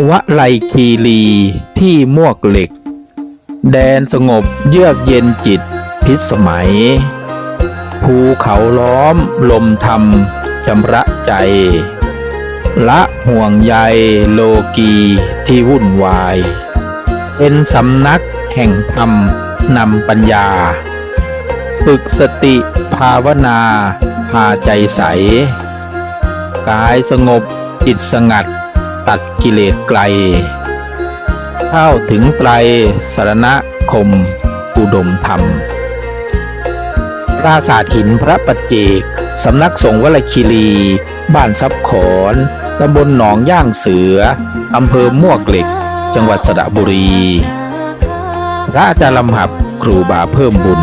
วไลคีรีที่มวกเหล็กแดนสงบเยือกเย็นจิตพิสมัยภูเขาล้อมลมธรรมชำระใจละห่วงใยโลกีที่วุ่นวายเป็นสำนักแห่งธรรมนำปัญญาฝึกสติภาวนาพาใจใสกายสงบจิตสงัดตัดกิเลสไกลเข้าถึงไตรสรณคมอุดมธรรมปราสาทหินพระปัจเจกสำนักสงฆ์วไลคีรีบ้านซับขอนตำบลหนองย่างเสืออำเภอมวกเหล็กจังหวัดสระบุรีพระอาจารย์ลำหับครูบาเพิ่มบุญ